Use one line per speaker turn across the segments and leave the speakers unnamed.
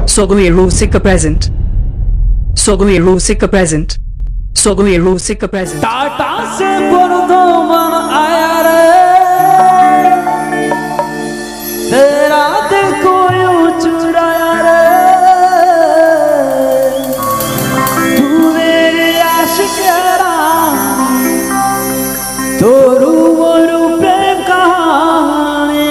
Sogoe Rusika present. Sogoe Rusika present. Sogoe Rusika present.
Tata से बर्दोमन आया रे, तेरा दिल को यूं चुराया रे, तू मेरी आशिक रानी, तो रूबरू प्रेम कहानी।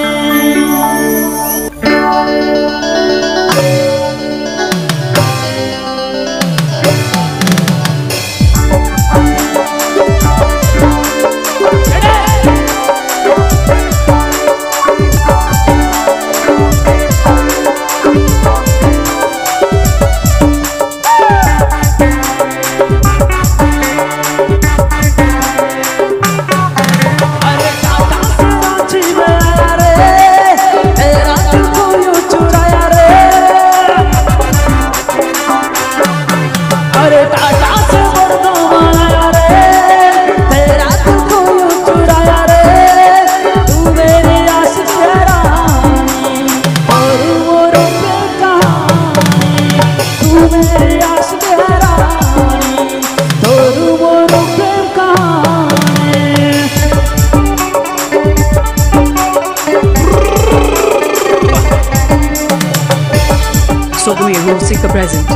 Sogoe Rusika present.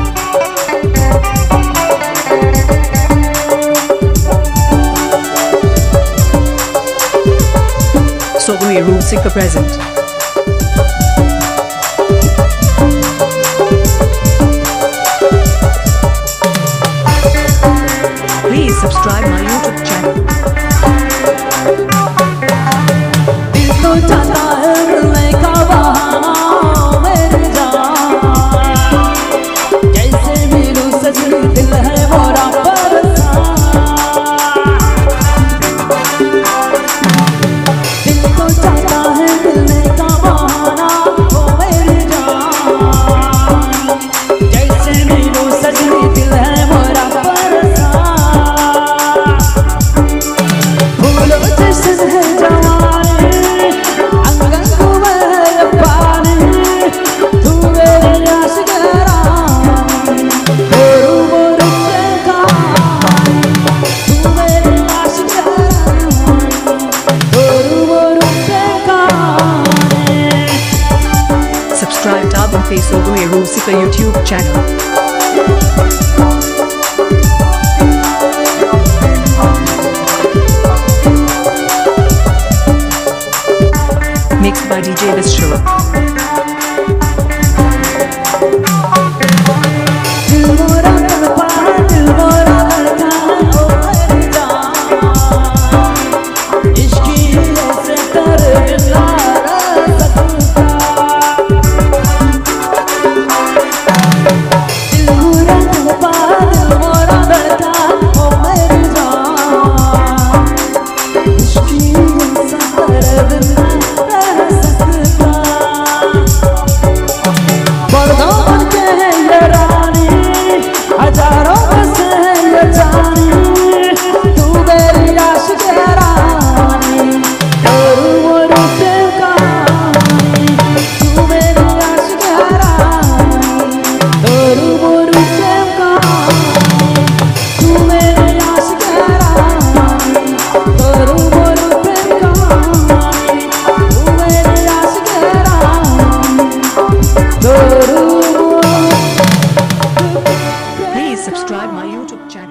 Sogoe Rusika present. Please subscribe my YouTube channel. Subscribe to our Sogoe Rusika YouTube channel. Mixed by DJ Vishwa. Please subscribe my YouTube channel.